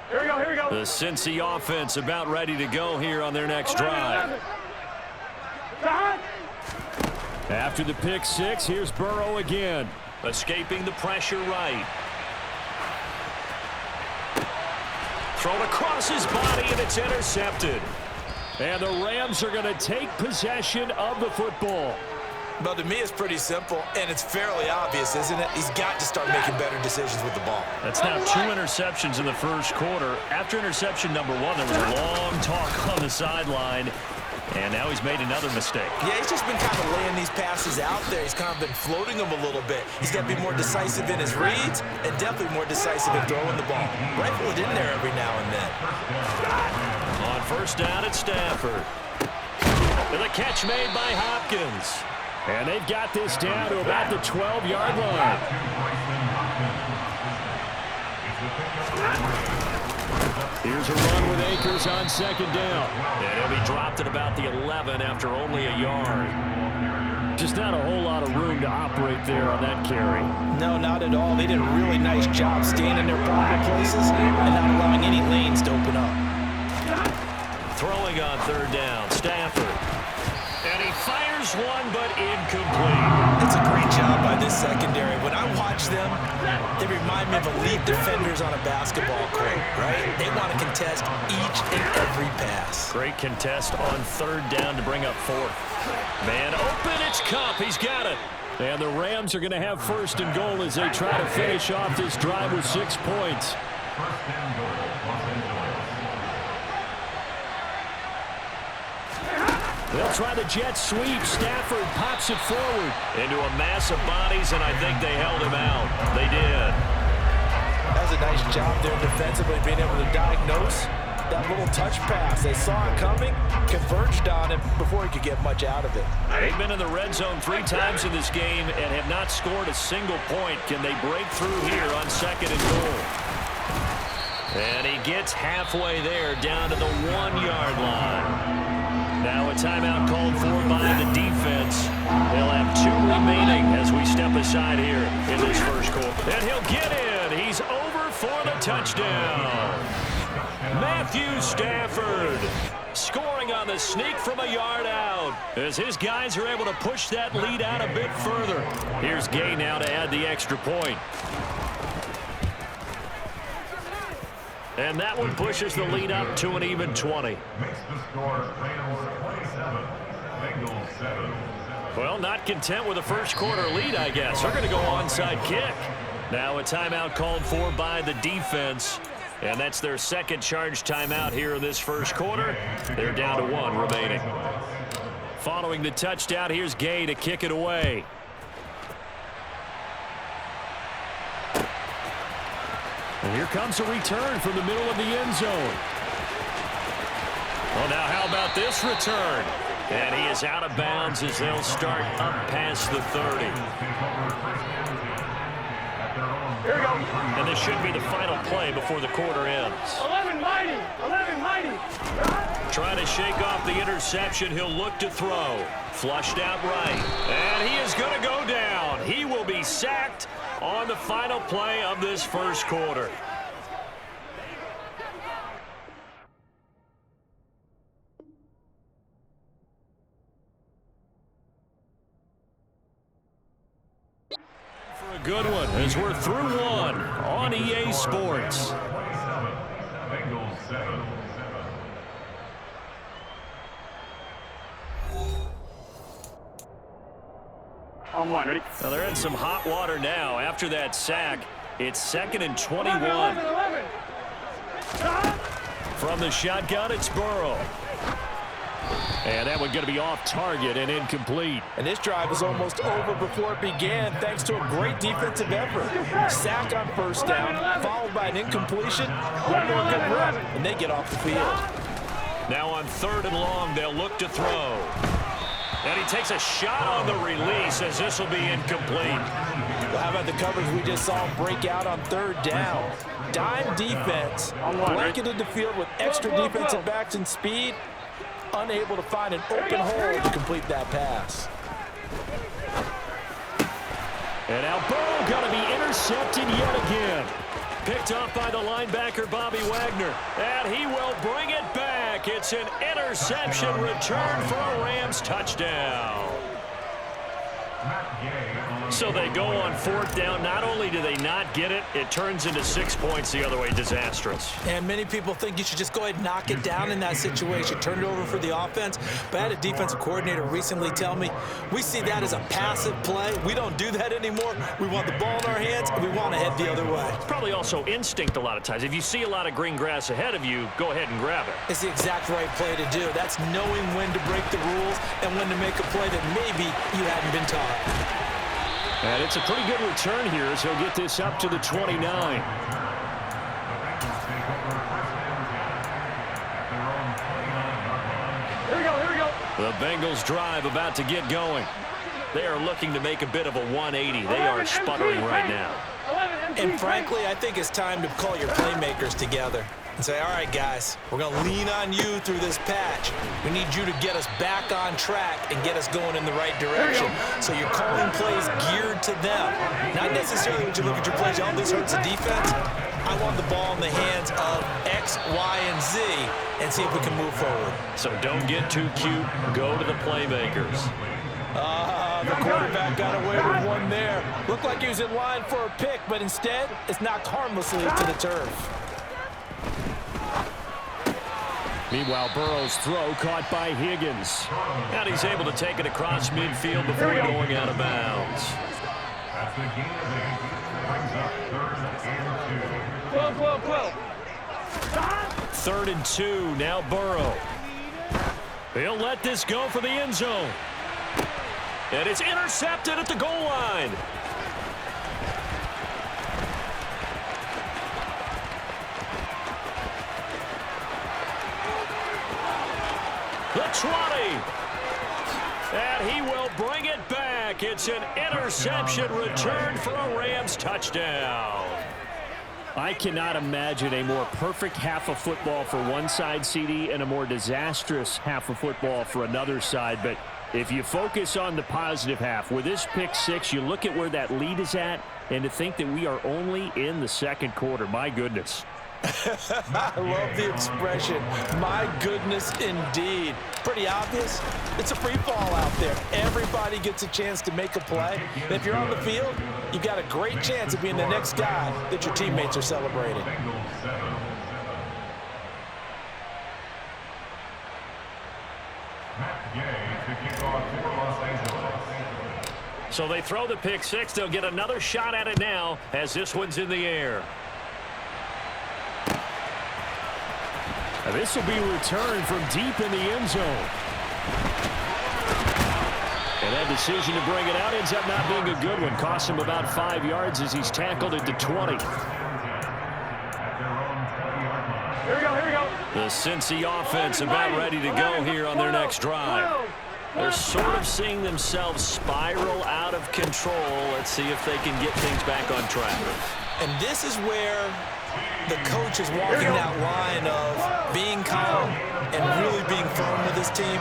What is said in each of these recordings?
Here we go. The Cincy offense about ready to go here on their next drive. After the pick six, here's Burrow again. Escaping the pressure right. Thrown across his body, and it's intercepted. And the Rams are going to take possession of the football. Well, to me, it's pretty simple, and it's fairly obvious, isn't it? He's got to start making better decisions with the ball. That's now 2 interceptions in the first quarter. After interception number 1, there was a long talk on the sideline, and now he's made another mistake. Yeah, he's just been kind of laying these passes out there. He's kind of been floating them a little bit. He's got to be more decisive in his reads and definitely more decisive in throwing the ball. Rifle it in there every now and then. On first down, it's Stafford. And the catch made by Hopkins. And they've got this down to about the 12-yard line. Here's a run with Akers on second down. And he'll be dropped at about the 11 after only a yard. Just not a whole lot of room to operate there on that carry. No, not at all. They did a really nice job staying in their proper places and not allowing any lanes to open up. Throwing on third down, Stafford. And he fires one, but incomplete. It's a great job by this secondary. When I watch them, they remind me of elite defenders on a basketball court, right? They want to contest each and every pass. Great contest on third down to bring up fourth. Man open, it's Kupp. He's got it. And the Rams are going to have first and goal as they try to finish off this drive with 6 points. They'll try the jet sweep. Stafford pops it forward into a mass of bodies, and I think they held him out. They did. That was a nice job there defensively, being able to diagnose that little touch pass. They saw it coming, converged on him before he could get much out of it. They've been in the red zone 3 times in this game and have not scored a single point. Can they break through here on second and goal? And he gets halfway there, down to the 1-yard line. Now a timeout called for by the defense. They'll have 2 remaining as we step aside here in this first quarter. And he'll get in. He's over for the touchdown. Matthew Stafford scoring on the sneak from a yard out as his guys are able to push that lead out a bit further. Here's Gay now to add the extra point. And that one pushes the lead up to an even 20. Well, not content with a first quarter lead, I guess. They're going to go onside kick. Now a timeout called for by the defense. And that's their second charge timeout here in this first quarter. They're down to 1 remaining. Following the touchdown, here's Gay to kick it away. And here comes a return from the middle of the end zone. Well, now how about this return? And he is out of bounds as they'll start up past the 30. Here we go. And this should be the final play before the quarter ends. 11 mighty. Trying to shake off the interception. He'll look to throw. Flushed out right. And he is going to go down. He will be sacked on the final play of this first quarter. For a good one as we're through 1 on EA Sports. On 1, ready? Now they're in some hot water now. After that sack, it's 2nd and 21. 11. From the shotgun, it's Burrow. And that one going to be off target and incomplete. And this drive was almost over before it began thanks to a great defensive effort. Sack on first down, followed by an incompletion. One more good run, and they get off the field. Now on 3rd and long, they'll look to throw. And he takes a shot on the release as this will be incomplete. Well, how about the coverage we just saw him break out on 3rd down? Dime defense, blanketed the field with extra defensive backs and speed, unable to find an open hole to complete that pass. And now Burrow going to be intercepted yet again. Picked off by the linebacker, Bobby Wagner. And he will bring it back. It's an interception return for a Rams touchdown. So they go on fourth down. Not only do they not get it, it turns into 6 points the other way. Disastrous. And many people think you should just go ahead and knock it down in that situation. Turn it over for the offense. But I had a defensive coordinator recently tell me, we see that as a passive play. We don't do that anymore. We want the ball in our hands, and we want to head the other way. It's probably also instinct a lot of times. If you see a lot of green grass ahead of you, go ahead and grab it. It's the exact right play to do. That's knowing when to break the rules and when to make a play that maybe you hadn't been taught. And it's a pretty good return here as he'll get this up to the 29. Here we go. The Bengals drive about to get going. They are looking to make a bit of a 180. They are sputtering right now. And frankly, I think it's time to call your playmakers together and say, all right, guys, we're going to lean on you through this patch. We need you to get us back on track and get us going in the right direction. So you're calling plays geared to them. Not necessarily when you look at your plays, oh, this hurts the defense. I want the ball in the hands of X, Y, and Z and see if we can move forward. So don't get too cute. Go to the playmakers. The quarterback got away with one there. Looked like he was in line for a pick, but instead, it's knocked harmlessly to the turf. Meanwhile, Burrow's throw caught by Higgins. And he's able to take it across midfield before going out of bounds. Third and 2, now Burrow. He'll let this go for the end zone. And it's intercepted at the goal line. The 20. And he will bring it back. It's an interception return for a Rams touchdown. I cannot imagine a more perfect half of football for one side, CD, and a more disastrous half of football for another side. But if you focus on the positive half, with this pick six, you look at where that lead is at, and to think that we are only in the second quarter. My goodness. I love the expression. My goodness, indeed. Pretty obvious. It's a free fall out there. Everybody gets a chance to make a play. And if you're on the field, you've got a great chance of being the next guy that your teammates are celebrating. So they throw the pick six. They'll get another shot at it now as this one's in the air. And this will be returned from deep in the end zone. And that decision to bring it out ends up not being a good one. Costs him about 5 yards as he's tackled at the 20. Here we go. The Cincy offense about ready to go here on their next drive. They're sort of seeing themselves spiral out of control. Let's see if they can get things back on track. And this is where the coach is walking that line of being calm and really being firm with his team.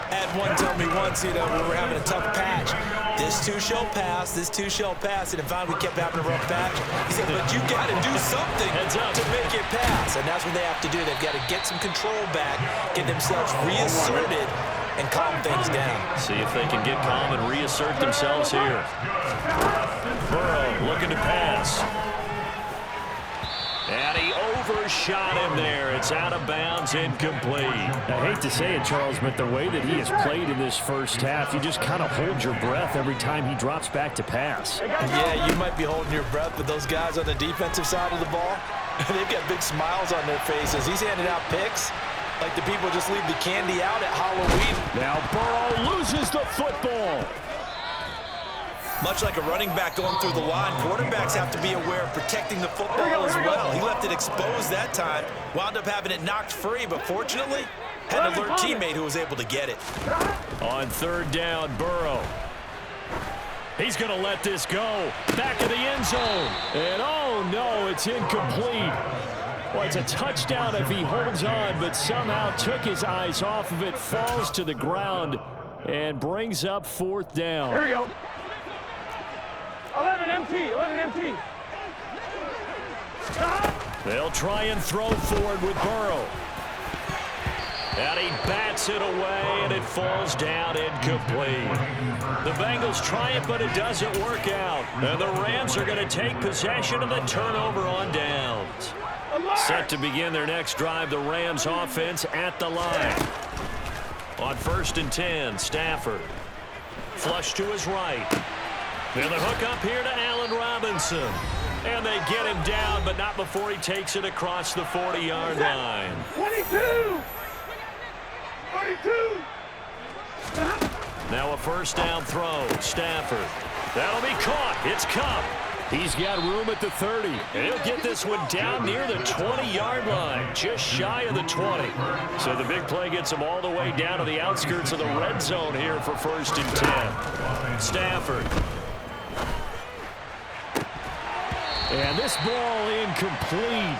I had one tell me once, we were having a tough patch. This too shall pass, this too shall pass. And if we kept having a rough patch, he said, but you got to do something to make it pass. And that's what they have to do. They've got to get some control back, get themselves reasserted, and calm things down. See if they can get calm and reassert themselves here. Burrow looking to pass. And he overshot him there. It's out of bounds, incomplete. I hate to say it, Charles, but the way that he has played in this first half, you just kind of hold your breath every time he drops back to pass. Yeah, you might be holding your breath, but those guys on the defensive side of the ball, they've got big smiles on their faces. He's handing out picks like the people just leave the candy out at Halloween. Now Burrow loses the football. Much like a running back going through the line, quarterbacks have to be aware of protecting the football as well. He left it exposed that time, wound up having it knocked free, but fortunately, had an alert teammate who was able to get it. On third down, Burrow. He's going to let this go. Back of the end zone. And oh no, it's incomplete. Well, it's a touchdown if he holds on, but somehow took his eyes off of it, falls to the ground, and brings up fourth down. Here we go. 11. empty. They'll try and throw forward with Burrow. And he bats it away, and it falls down incomplete. The Bengals try it, but it doesn't work out. And the Rams are going to take possession of the turnover on downs. Set to begin their next drive, the Rams offense at the line. On 1st and 10, Stafford. Flush to his right. And the hook up here to Allen Robinson. And they get him down, but not before he takes it across the 40-yard line. 22! 32! Now a first down throw. Stafford. That'll be caught. It's Kupp. He's got room at the 30. And he'll get this one down near the 20-yard line, just shy of the 20. So the big play gets him all the way down to the outskirts of the red zone here for 1st and 10. Stafford. And this ball incomplete.